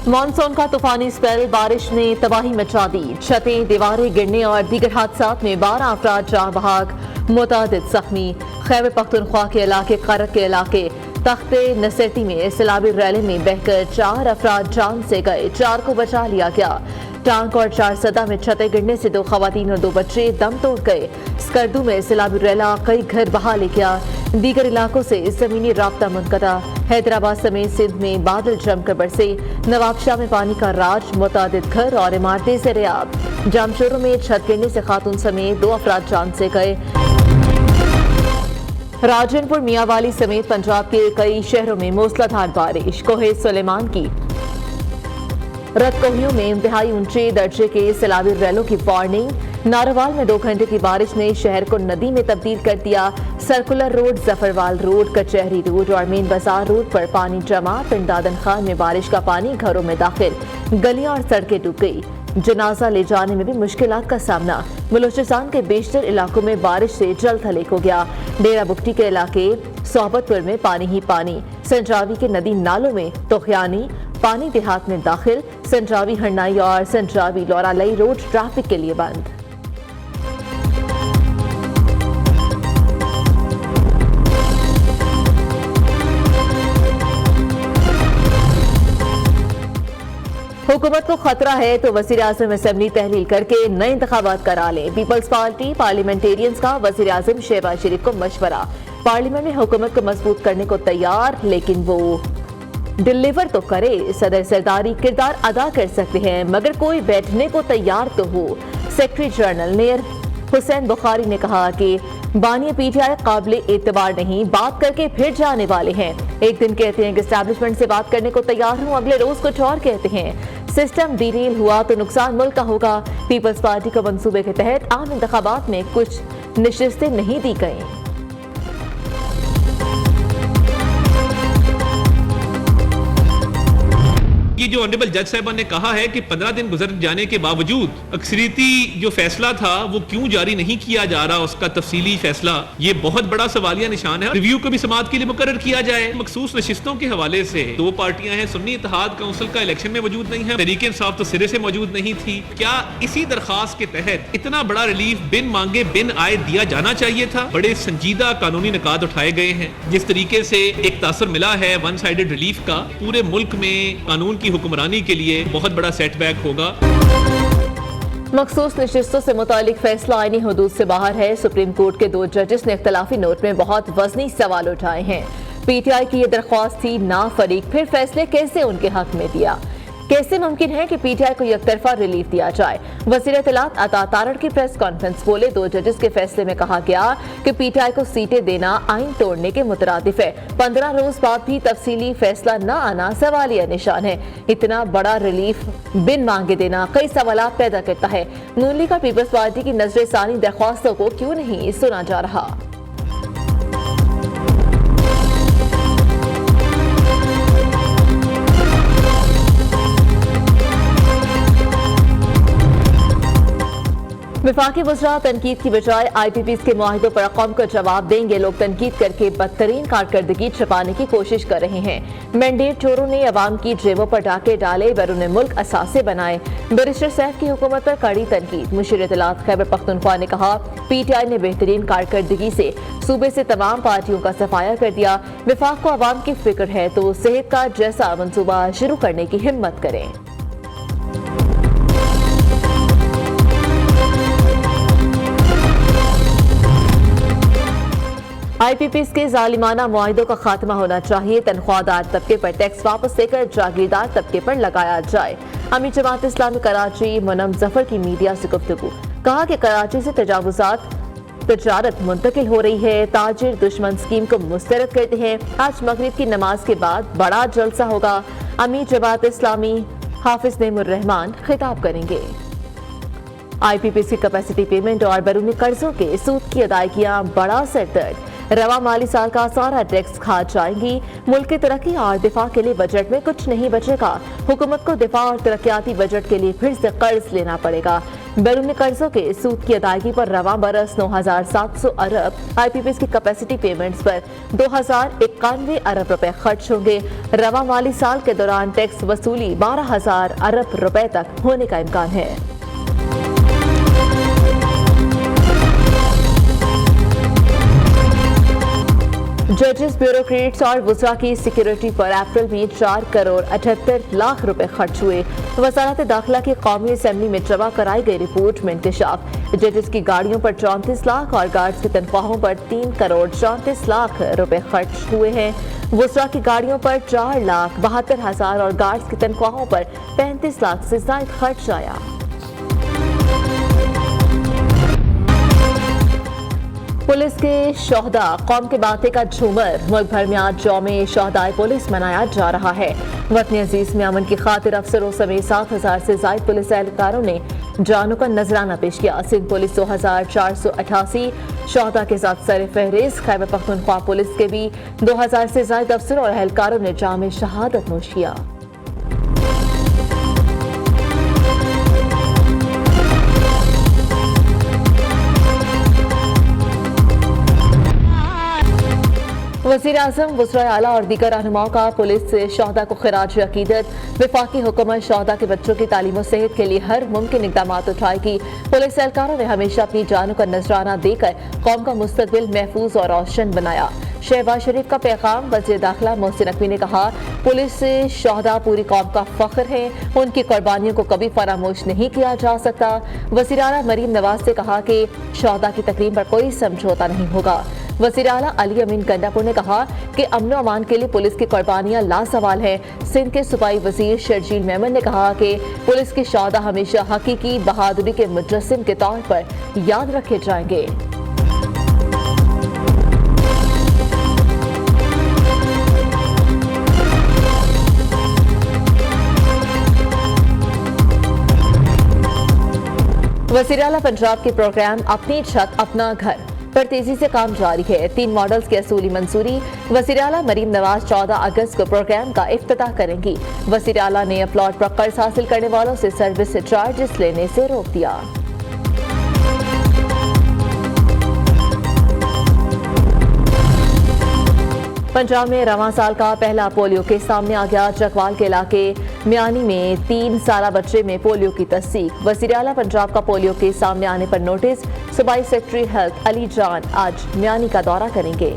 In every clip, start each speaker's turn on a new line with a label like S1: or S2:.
S1: Monsoon का तूफानी spell बारिश ने तबाही मचा दी। छतें, दीवारें गिरने और दीगर हादसात में 12 अफराद जाँ बहक, मुतादिद जख्मी। खैबर पख्तूनख्वा के इलाके करक के इलाके तख्ते नसरती में सैलाबी रैली में बहकर 4 अफराद जान से गए, 4 को बचा लिया गया। टांक और 4 सदा में छतें गिरने से 2 खवातीन और 2 बच्चे दम तोड़ गए। स्कर्दू में सैलाबी रैला कई घर बहा ले गया। दीगर इलाकों से जमीनी राब्ता मुनक़ता। हैदराबाद समेत सिंध में बादल जमकर बरसे। नवाबशाह में पानी का राज, मुतादिद घर और इमारतें से रेयाब। जामशोरों में छत गिरने से खातून समेत 2 अफराद जान से गए। राजनपुर, मियांवाली समेत पंजाब के कई शहरों में मूसलाधार बारिश। कोहे सुलेमान की रतकोहियों में इंतहाई ऊंचे दर्जे के सैलाबी रैलों की वार्निंग। नारोवाल में 2 घंटे की बारिश ने शहर को नदी में तब्दील कर दिया। सर्कुलर रोड, जफरवाल रोड, कचहरी रोड और मेन बाजार रोड पर पानी जमा। पिंड दादन खान में बारिश का पानी घरों में दाखिल, गलियां और सड़कें डूब गई। जनाजा ले जाने में भी मुश्किलात का सामना। बलूचिस्तान के बेशतर इलाकों में बारिश से जल थलेक हो गया। डेरा बुगटी के इलाके सोहबतपुर में पानी ही पानी। संजावी के नदी नालों में तोखयानी पानी देहात में दाखिल। संजावी हरनाई और संजावी लौरालई रोड ट्रैफिक के लिए बंद। हुकूमत को खतरा है तो वज़ीर आज़म असेंबली तहलील करके नए इंतखाबात करा ले। पीपल्स पार्टी पार्लियामेंटेरियंस का वज़ीर आज़म शहबाज शरीफ को मशवरा। पार्लियामेंट में हुकूमत को मजबूत करने को तैयार, लेकिन वो डिलीवर तो करे। सदर सरदारी किरदार अदा कर सकते हैं, मगर कोई बैठने को तैयार तो हो। सेक्रेटरी जनरल नेर हुसैन बुखारी ने कहा कि बानी पीटीआई काबिल एतबार नहीं, बात करके फिर जाने वाले हैं। एक दिन कहते हैं कि एस्टैब्लिशमेंट से बात करने को तैयार हूं, अगले रोज कुछ और कहते हैं। सिस्टम डिरेल हुआ तो नुकसान मुल्क का होगा। पीपल्स पार्टी को मंसूबे के तहत आम इंतखाबात में कुछ नशिस्तें नहीं दी गई।
S2: ये जो ऑनरेबल जज साहब ने कहा है कि 15 दिन गुजर जाने के बावजूद अक्सरियती जो फैसला था वो क्यों जारी नहीं किया जा रहा, उसका तफसीली फैसला, ये बहुत बड़ा सवालिया निशान है। रिव्यू को भी समाअत के लिए मुकर्रर किया जाए। मखसूस नशिस्तों के हवाले से 2 पार्टियां हैं, सुन्नी इत्तेहाद काउंसिल का इलेक्शन में मौजूद नहीं है, तहरीक इंसाफ तो सिरे से मौजूद नहीं थी। क्या इसी दरखास्त के तहत इतना बड़ा रिलीफ बिन मांगे बिन आए दिया जाना चाहिए था? बड़े संजीदा कानूनी निकात उठाए गए हैं। जिस तरीके से एक तासर मिला है वन साइडेड रिलीफ का, पूरे मुल्क में कानून की हुक्मरानी के लिए बहुत बड़ा सेटबैक होगा।
S1: मखसूस नशिस्तों से मुतालिक फैसला आईनी हदूद से बाहर है। सुप्रीम कोर्ट के 2 जजेस ने इख्तलाफी नोट में बहुत वजनी सवाल उठाए हैं। पीटीआई की यह दरख्वास्त थी ना फरीक, फिर फैसले कैसे उनके हक में दिया? कैसे मुमकिन है कि पीटीआई को एकतरफा रिलीफ दिया जाए? वज़ीर इत्तलात अता तारड़ की प्रेस कॉन्फ्रेंस बोले, 2 जजेस के फैसले में कहा गया कि पीटीआई को सीटें देना आइन तोड़ने के मुतरादिफ है। 15 रोज बाद भी तफसीली फैसला न आना सवालिया निशान है। इतना बड़ा रिलीफ बिन मांगे देना कई सवाल पैदा करता है। नून लीग और पीपल्स पार्टी की नजरसानी दरख्वास्तों को क्यों नहीं सुना जा रहा? विफाकी वज़रा तनकीद की बजाय IPPs के मुआहिदों पर कौम को जवाब देंगे। लोग तनकीद करके बदतरीन कारकर्दगी छुपाने की कोशिश कर रहे हैं। मैंडेट चोरों ने अवाम की जेबों पर डाके डाले, बैरून मुल्क असासे बनाए। बैरिस्टर सैफ की हुकूमत पर कड़ी तनकीद। मुशीर इत्तलात खैबर पख्तूनख्वा ने कहा, पीटीआई ने बेहतरीन कारकर्दगी से सूबे से तमाम पार्टियों का सफाया कर दिया। विफाक को अवाम की फिक्र है तो सेहत कार्ड जैसा मनसूबा शुरू करने की हिम्मत करें। IPPs के जालिमाना मुआहिदों का खात्मा होना चाहिए। तनख्वाहदार तबके पर टैक्स वापस लेकर जागीरदार तबके पर लगाया जाए। अमीर जमात इस्लामी कराची मुनम जफर की मीडिया से गुफ्तगू, कहा कि कराची से तजावुजात तजारत मुंतकिल हो रही है। ताजिर दुश्मन स्कीम को मुस्तरद करते हैं। आज मगरिब की नमाज के बाद बड़ा जलसा होगा। अमीर जमात इस्लामी हाफिज नेमुर रहमान खिताब करेंगे। IPPs की कैपेसिटी पेमेंट और बैरूनी कर्जों के सूद की अदायगियां बड़ा सरदर्द। रवा माली साल का सारा टैक्स खा जाएंगी। मुल्क की तरक्की और दिफा के लिए बजट में कुछ नहीं बचेगा। हुकूमत को दिफा और तरक्याती बजट के लिए फिर से कर्ज लेना पड़ेगा। बैरूनी कर्जों के सूद की अदायगी पर रवा बरस 9,700 अरब, IPPs की कैपेसिटी पेमेंट्स पर 2,091 अरब रुपए खर्च होंगे। रवा माली साल के दौरान टैक्स वसूली 12,000 अरब रुपए तक होने का इम्कान है। जजेस, ब्यूरोक्रेट्स और वुज़रा की सिक्योरिटी पर अप्रैल में 4 करोड़ 78 लाख रुपए खर्च हुए। वज़ारत दाखिला की कौमी असेंबली में जमा कराई गई रिपोर्ट में इंकशाफ। जजेस की गाड़ियों पर 34 लाख और गार्ड्स की तनख्वाहों पर 3 करोड़ 34 लाख रुपए खर्च हुए हैं। वुज़रा की गाड़ियों पर 4,72,000 और गार्ड्स की तनख्वाहों पर 35 लाख से ज़ायद खर्च आया। पुलिस के शोहदा कौम के बातें का झूमर। मुल्क भर में आज यौम शोहदाए पुलिस मनाया जा रहा है। वतन अजीज में अमन की खातिर अफसरों समेत 7,000 से ज्यादा पुलिस एहलकारों ने जानों का नजराना पेश किया। सिंध पुलिस 2,488 शोहदा के साथ सर फहरिस्त। खैबर पख्तूनख्वा पुलिस के भी 2,000 से ज्यादा अफसरों और एहलकारों ने जाम शहादत नोश किया। वज़ीर आज़म, वज़राए आला और दीगर रहनुमाओं का पुलिस से शोहदा को खिराज अकीदत। वफाकी हुकूमत शोहदा के बच्चों की तालीम और सेहत के लिए हर मुमकिन इक़दाम उठाएगी। पुलिस एहलकारों ने हमेशा अपनी जानों का नजराना देकर कौम का मुस्तकबिल महफूज और रोशन बनाया। शहबाज शरीफ का पैगाम। वज़ीर दाखिला मोहसिन नकवी ने कहा, पुलिस से शोहदा पूरी कौम का फख्र है, उनकी कुर्बानियों को कभी फरामोश नहीं किया जा सकता। वज़ीर आला मरीम नवाज ने कहा कि शोहदा की तकरीम पर कोई समझौता नहीं होगा। वज़ीर आला अली अमीन गंडापुर ने कहा कि अमन व अमान के लिए पुलिस की कुर्बानियां लासवाल हैं। सिंध के सूबाई वज़ीर शर्जील मेमन ने कहा कि पुलिस के शोहदा हमेशा हकीकी बहादुरी के मुजस्सिम के तौर पर याद रखे जाएंगे। वज़ीर आला पंजाब के प्रोग्राम अपनी छत अपना घर पर तेजी से काम जारी है। 3 मॉडल्स की असूली मंजूरी। वज़ीर आला मरीम नवाज 14 अगस्त को प्रोग्राम का इफ्तिताह करेंगी। वज़ीर आला ने प्लॉट पर कर्ज हासिल करने वालों से सर्विस चार्जेस लेने से रोक दिया। पंजाब में रवां साल का पहला पोलियो केस सामने आ गया। चकवाल के इलाके म्यानी में 3 साला बच्चे में पोलियो की तस्दीक। वज़ीर आला पंजाब का पोलियो केस सामने आने पर नोटिस। सूबाई सेक्रेटरी हेल्थ अली जान आज म्यानी का दौरा करेंगे।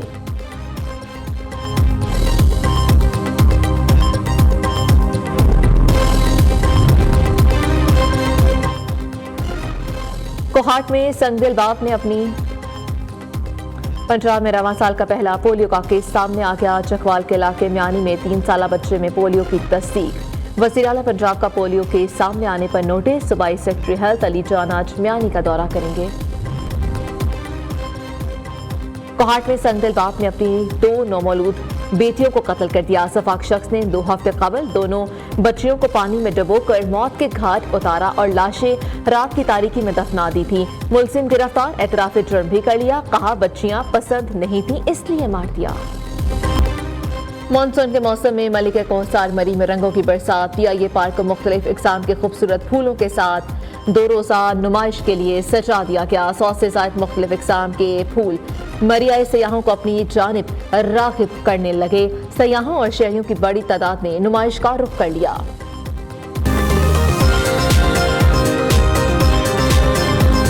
S1: कोहाट में संगदिल बाप ने अपनी पंजाब में रवां साल का पहला पोलियो का केस सामने आ गया। चकवाल के इलाके म्यानी में 3 साला बच्चे में पोलियो की तस्दीक। वज़ीर आला पंजाब का पोलियो केस सामने आने पर नोटिस। सूबाई सेक्रेटरी हेल्थ अली जान आज म्यानी का दौरा करेंगे। कोहाट में संगदिल बाप ने अपनी 2 नौमौलूद बेटियों को कत्ल कर दिया। सफाक शख्स ने 2 हफ्ते कबल दोनों बच्चियों को पानी में डुबोकर मौत के घाट उतारा और लाशें रात की तारीकी में दफना दी थी। मुलजिम गिरफ्तार, एतराफे जुर्म भी कर लिया। कहा बच्चियां पसंद नहीं थी इसलिए मार दिया। मानसून के मौसम में मलिक कोहसार मरी में रंगों की बरसात। PIA पार्क को मुख्तलिफ इकसाम के खूबसूरत फूलों के साथ 2 रोज़ा नुमाइश के लिए सजा दिया गया। 100 से ज़ायद मुख्तलिफ इकसाम के फूल मरी आए सयाहों को अपनी जानिब राग़िब करने लगे। सयाहों और शहरियों की बड़ी तादाद ने नुमाइश का रुख कर लिया।